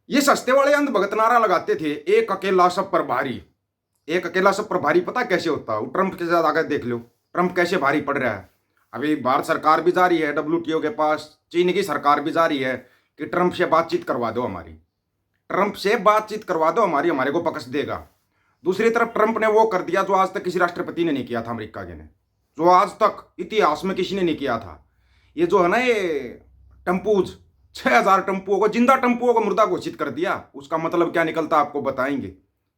ये सस्ते वाले अंधभगत नारा लगाते थे, एक अकेला सब पर भारी। एक अकेला सब पर भारी पता कैसे होता है? वो ट्रंप के साथ आकर देख लो, ट्रंप कैसे भारी पड़ रहा है। अभी भारत सरकार भी जा रही है डब्ल्यूटीओ के पास, चीन की सरकार भी जा रही है कि ट्रंप से बातचीत करवा दो हमारी, ट्रंप से बातचीत करवा दो हमारी, हमारे को पकड़ देगा। दूसरी तरफ ट्रंप ने वो कर दिया जो आज तक किसी राष्ट्रपति ने नहीं किया था अमेरिका के ने, जो आज तक इतिहास में किसी ने नहीं किया था। ये जो है ना, ये टम्पूज 6,000 टम्पुओं को, जिंदा टम्पुओं को मुर्दा घोषित कर दिया। उसका मतलब क्या निकलता आपको बताएंगे।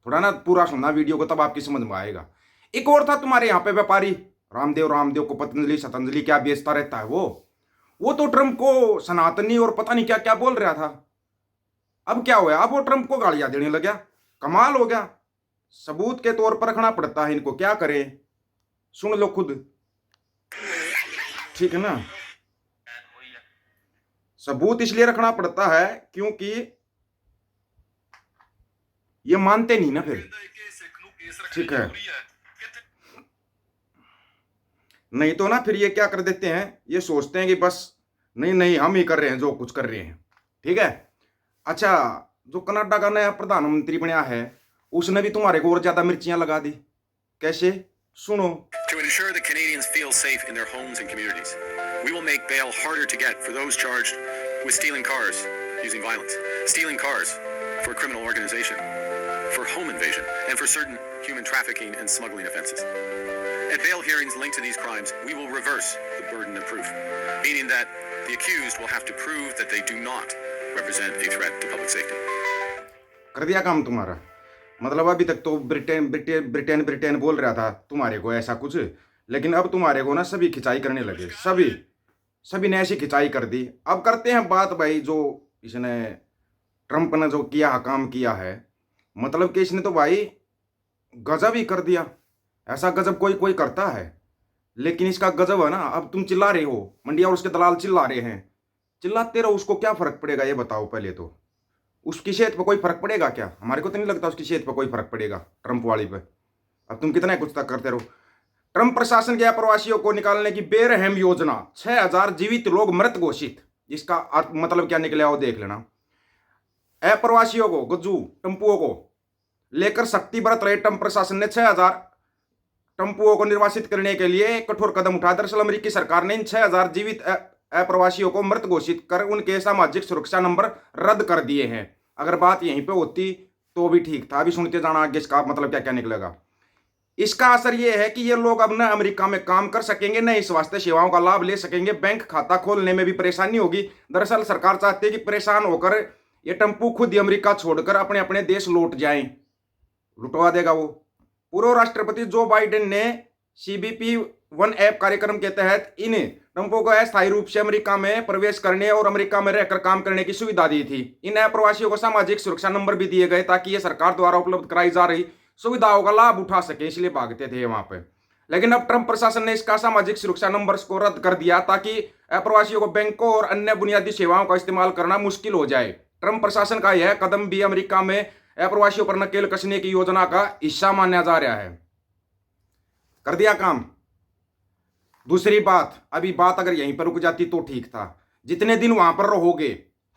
थोड़ा ना पूरा सुनना वीडियो को, तब आपकी समझ में आएगा। एक और था तुम्हारे यहाँ पे व्यापारी रामदेव को पतंजलि सतंजलि क्या बेचता रहता है वो तो ट्रंप को सनातनी और पता नहीं क्या क्या बोल रहा था। अब क्या हुआ? अब वो ट्रंप को गालियां देने लग गया। कमाल हो गया। सबूत के तौर पर रखना पड़ता है इनको, क्या करें? सुन लो खुद, ठीक है ना। सबूत इसलिए रखना पड़ता है क्योंकि ये मानते नहीं ना फिर, ठीक है। नहीं तो ना फिर ये क्या कर देते हैं, ये सोचते हैं कि बस नहीं नहीं हम ही कर रहे हैं जो कुछ कर रहे हैं, ठीक है। अच्छा, जो कनाडा का नया प्रधानमंत्री बना है उसने भी तुम्हारे को और ज्यादा मिर्चियां लगा दी। कैसे? सुनो। To ensure that Canadians feel safe in their homes and communities, we will make bail harder to get for those charged with stealing cars using violence, stealing cars for a criminal organization, for home invasion, and for certain human trafficking and smuggling offenses. At bail hearings linked to these crimes, we will reverse the burden of proof, meaning that the accused will have to prove that they do not represent a threat to public safety. कर दिया काम तुम्हारा। मतलब अभी तक तो Britain Britain Britain Britain बोल रहा था तुम्हारे को ऐसा कुछ, लेकिन अब तुम्हारे को ना सभी खिंचाई करने लगे। सभी ने ऐसी खिंचाई कर दी। अब करते हैं बात भाई, जो इसने ट्रंप ने जो किया काम किया है, मतलब कि इसने तो भाई गजब ही कर दिया। ऐसा गजब कोई कोई करता है, लेकिन इसका गजब है ना। अब तुम चिल्ला रहे हो, मंडिया और उसके दलाल चिल्ला रहे हैं, चिल्लाते रहो, उसको क्या फर्क पड़ेगा ये बताओ पहले तो। उसकी सेहत पर कोई फर्क पड़ेगा क्या? हमारे को तो नहीं लगता उसकी सेहत पर कोई फर्क पड़ेगा ट्रंप वाली पे। अब तुम कितना कुछ तक करते रहो। ट्रंप प्रशासन के अप्रवासियों को निकालने की बेरहम योजना, 6,000 जीवित लोग मृत घोषित। इसका मतलब क्या निकला वो देख लेना। अप्रवासियों को, गज्जू टम्पुओं को लेकर सख्ती बरत रहे ट्रंप प्रशासन ने 6,000 टम्पुओं को निर्वासित करने के लिए कठोर कदम उठाया। दरअसल अमेरिकी सरकार ने इन 6,000 जीवित अप्रवासियों को मृत घोषित कर उनके सामाजिक सुरक्षा नंबर रद्द कर दिए हैं। अगर बात यहीं पे होती तो भी ठीक था। अभी सुनते जाना आगे इसका मतलब क्या क्या निकलेगा। इसका असर यह है कि ये लोग अब न अमेरिका में काम कर सकेंगे, न इस वास्ते सेवाओं का लाभ ले सकेंगे, बैंक खाता खोलने में भी परेशानी होगी। दरअसल सरकार चाहती है कि परेशान होकर ये टम्पू खुद ही अमेरिका छोड़कर अपने अपने देश लौट जाएं। लुटवा देगा वो। पूर्व राष्ट्रपति जो बाइडेन ने CBP 1 ऐप कार्यक्रम के तहत इन टम्पों को अस्थायी रूप से अमेरिका में प्रवेश करने और अमेरिका में रहकर काम करने की सुविधा दी थी। इन अप्रवासियों को सामाजिक सुरक्षा नंबर भी दिए गए ताकि ये सरकार द्वारा उपलब्ध कराई जा रही सुविधाओं का लाभ उठा सके, इसलिए भागते थे वहां पे। लेकिन अब ट्रंप प्रशासन ने इसका सामाजिक सुरक्षा नंबर को रद्द कर दिया ताकि अप्रवासियों को बैंकों और अन्य बुनियादी सेवाओं का इस्तेमाल करना मुश्किल हो जाए। ट्रंप प्रशासन का यह कदम भी अमेरिका में अप्रवासियों पर नकेल कसने की योजना का हिस्सा माना जा रहा है। कर दिया काम। दूसरी बात, अभी बात अगर यहीं पर रुक जाती तो ठीक था। जितने दिन वहां पर रहोगे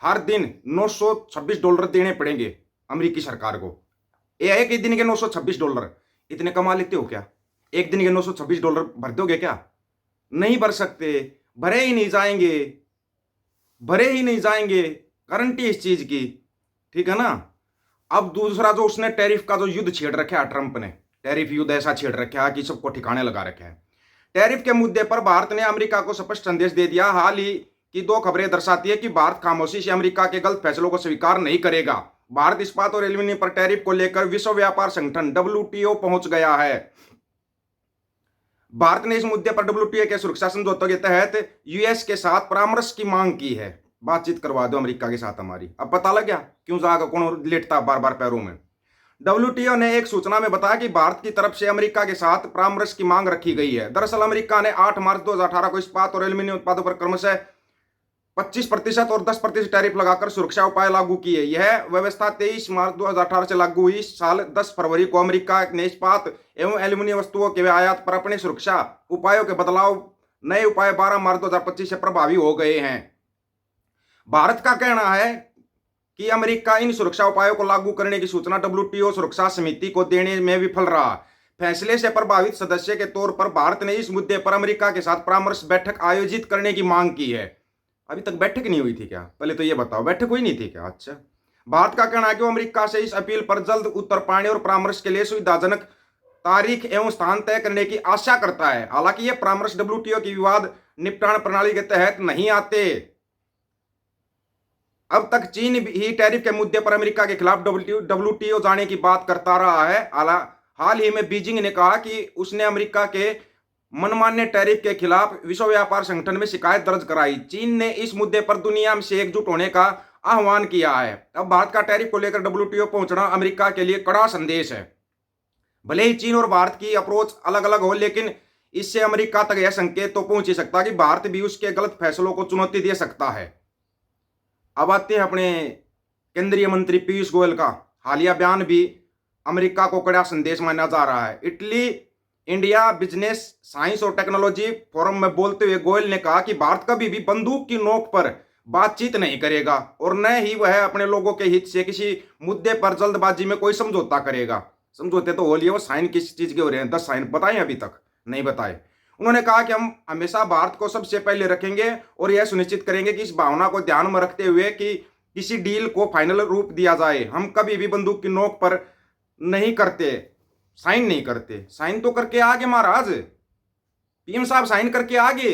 हर दिन $926 देने पड़ेंगे अमेरिकी सरकार को। एक ही दिन के $926 इतने कमा लेते हो क्या? एक दिन के $926 भर दोगे क्या? नहीं भर सकते, भरे ही नहीं जाएंगे, भरे ही नहीं जाएंगे। गारंटी इस चीज की, ठीक है ना। अब दूसरा जो उसने टैरिफ का जो युद्ध छेड़ रखा है ट्रंप ने, टैरिफ युद्ध ऐसा छेड़ रखा है कि सबको ठिकाने लगा रखा है। टैरिफ के मुद्दे पर भारत ने अमेरिका को स्पष्ट संदेश दे दिया। हाल ही की 2 खबरें दर्शाती है कि भारत खामोशी से अमेरिका के गलत फैसलों को स्वीकार नहीं करेगा। भारत इस्पात और एल्यूमिनियम पर टैरिफ को लेकर विश्व व्यापार संगठन WTO पहुंच गया है। भारत ने इस मुद्दे पर WTO के सुरक्षा समझौतों के तहत US के साथ परामर्श की मांग की है। बातचीत करवा दो अमेरिका के साथ हमारी। अब पता लग गया क्यों जागा कौन लेटता बार बार पैरों में। WTO ने एक सूचना में बताया कि भारत की तरफ से अमेरिका के साथ परामर्श की मांग रखी गई है। दरअसल अमेरिका ने 8 मार्च 2018 को इस्पात और एल्यूमिनियम उत्पादों पर क्रमशः 25% और 10% टैरिफ लगाकर सुरक्षा उपाय लागू किए। यह व्यवस्था 23 मार्च 2018 से लागू हुई। साल 10 फरवरी को अमेरिका ने इस्पात एवं एल्यूमिनियम वस्तुओं के आयात पर अपने सुरक्षा उपायों के बदलाव नए उपाय 12 मार्च 2025 से प्रभावी हो गए हैं। भारत का कहना है कि अमेरिका इन सुरक्षा उपायों को लागू करने की सूचना डब्ल्यूटीओ सुरक्षा समिति को देने में विफल रहा। फैसले से प्रभावित सदस्य के तौर पर भारत ने इस मुद्दे पर अमेरिका के साथ परामर्श बैठक आयोजित करने की मांग की है। अभी तक बैठक नहीं हुई थी क्या? पहले तो ये बताओ, बैठक हुई नहीं थी क्या? अच्छा, भारत का कहना है कि वो अमेरिका से इस अपील पर जल्द उत्तर पाने और परामर्श के लिए सुविधाजनक तारीख एवं स्थान तय करने की आशा करता है। हालांकि यह परामर्श डब्ल्यूटीओ की विवाद निपटान प्रणाली के तहत नहीं आते। अब तक चीन ही टैरिफ के मुद्दे पर अमेरिका के खिलाफ डब्ल्यूटीओ जाने की बात करता रहा है। हाल ही में बीजिंग ने कहा कि उसने अमेरिका के मनमान्य टैरिफ के खिलाफ विश्व व्यापार संगठन में शिकायत दर्ज कराई। चीन ने इस मुद्दे पर दुनिया से एकजुट होने का आह्वान किया है। अब भारत का टैरिफ को लेकर डब्ल्यूटीओ पहुंचना अमेरिका के लिए कड़ा संदेश है। भले ही चीन और भारत की अप्रोच अलग अलग हो, लेकिन इससे अमेरिका तक यह संकेत तो पहुंच ही सकता है कि भारत भी उसके गलत फैसलों को चुनौती दे सकता है। अब आते हैं अपने केंद्रीय मंत्री पीयूष गोयल का हालिया बयान भी अमेरिका को कड़ा संदेश माना जा रहा है। इटली इंडिया बिजनेस साइंस और टेक्नोलॉजी फोरम में बोलते हुए गोयल ने कहा कि भारत कभी भी बंदूक की नोक पर बातचीत नहीं करेगा और न ही वह अपने लोगों के हित से किसी मुद्दे पर जल्दबाजी में कोई समझौता करेगा। समझौते तो हो लिए, वो साइन किस चीज के हो रहे हैं? 10 साइन बताएं, अभी तक नहीं बताए। उन्होंने कहा कि हम हमेशा भारत को सबसे पहले रखेंगे और यह सुनिश्चित करेंगे कि इस भावना को ध्यान में रखते हुए कि किसी डील को फाइनल रूप दिया जाए। हम कभी भी बंदूक की नोक पर नहीं करते, साइन नहीं करते। साइन तो करके आगे महाराज, पीएम साहब साइन करके आगे।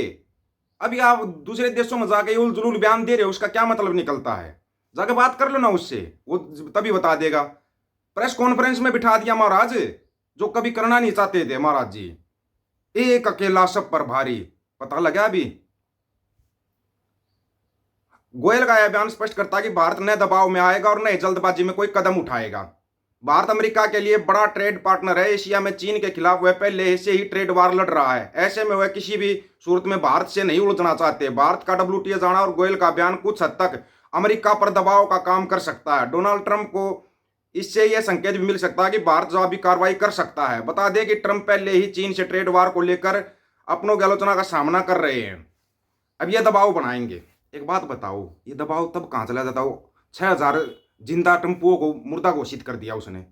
अभी आप दूसरे देशों में जाके उल जुलूल बयान दे रहे हो, उसका क्या मतलब निकलता है? जाके बात कर लो ना उससे, वो तभी बता देगा। प्रेस कॉन्फ्रेंस में बिठा दिया महाराज, जो कभी करना नहीं चाहते थे महाराज जी। एक अकेला सब पर भारी, पता लगा अभी। गोयल का यह बयान स्पष्ट करता है कि भारत न दबाव में आएगा और न जल्दबाजी में कोई कदम उठाएगा। भारत अमेरिका के लिए बड़ा ट्रेड पार्टनर है। एशिया में चीन के खिलाफ वह पहले से ही ट्रेड वार लड़ रहा है। ऐसे में वह किसी भी सूरत में भारत से नहीं उलझना चाहते। भारत का डब्ल्यूटीओ जाना और गोयल का बयान कुछ हद तक अमेरिका पर दबाव का काम कर सकता है। डोनाल्ड ट्रंप को इससे यह संकेत भी मिल सकता है कि भारत जवाबी कार्रवाई कर सकता है। बता दें कि ट्रंप पहले ही चीन से ट्रेड वार को लेकर अपनों की आलोचना का सामना कर रहे हैं। अब यह दबाव बनाएंगे। एक बात बताओ, ये दबाव तब कहां चला जाता हो? 6000 जिंदा टेम्पुओं को मुर्दा घोषित कर दिया उसने।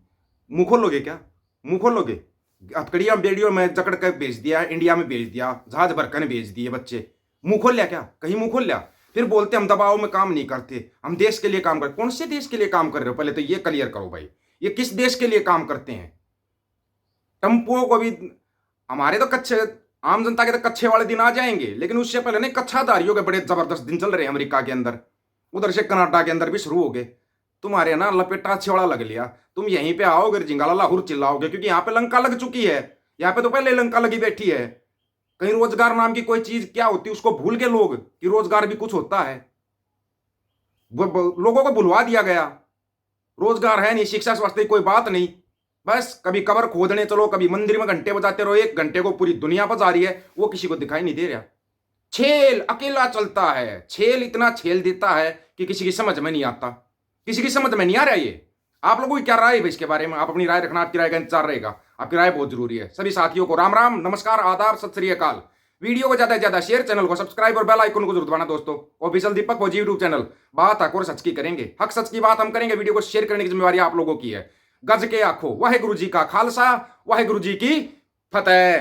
मुंह खोलोगे क्या? मुंह खोलोगे? हथकड़ियां बेड़ियों में जकड़ कर भेज दिया, इंडिया में भेज दिया, जहाज भरकर भेज दिए बच्चे। मुंह खोल लिया क्या? कहीं मुंह खोल लिया? फिर बोलते हम दबाव में काम नहीं करते, हम देश के लिए काम करते। कौन से देश के लिए काम कर रहे हो? पहले तो ये क्लियर करो भाई, ये किस देश के लिए काम करते हैं? टेम्पुओं को भी हमारे तो कच्चे, आम जनता के तो कच्चे वाले दिन आ जाएंगे, लेकिन उससे पहले नहीं, कच्चाधारियों के बड़े जबरदस्त दिन चल रहे हैं अमेरिका के अंदर। उधर से कनाडा के अंदर भी शुरू हो गए। तुम्हारे ना लपेटा छिवाड़ा लग लिया। तुम यहीं पे आओगे जिंगाला लाहौर चिल्लाओगे, क्योंकि यहाँ पे लंका लग चुकी है। यहाँ पे तो पहले लंका लगी बैठी है। कहीं रोजगार नाम की कोई चीज क्या होती है उसको भूल गए लोग कि रोजगार भी कुछ होता है। लोगों को भुलवा दिया गया। रोजगार है नहीं, शिक्षा स्वास्थ्य कोई बात नहीं। बस कभी कबर खोदने चलो, कभी मंदिर में घंटे बजाते रहो। 1 घंटे को पूरी दुनिया बजा रही है, वो किसी को दिखाई नहीं दे रहा। छेल अकेला चलता है। छेल इतना छेल देता है कि किसी की समझ में नहीं आता, किसी की समझ में नहीं आ रहा। ये आप लोगों की क्या राय है इसके बारे में? आप अपनी राय रखना, आपकी राय का इंतजार रहेगा। आपकी राय बहुत जरूरी है। सभी साथियों को राम राम, नमस्कार, आदाब, सत श्री अकाल। वीडियो को ज्यादा से ज्यादा शेयर, चैनल को सब्सक्राइब और बेल आइकन को जरूर दबाना दोस्तों। ऑफिशियल दीपक फौजी यूट्यूब चैनल, बात हक और सच की करेंगे। हक सच की बात हम करेंगे। वीडियो को शेयर करने की जिम्मेवारी आप लोगों की है। गज के आखो वाहेगुरु जी का खालसा, वाहेगुरु जी की फतेह।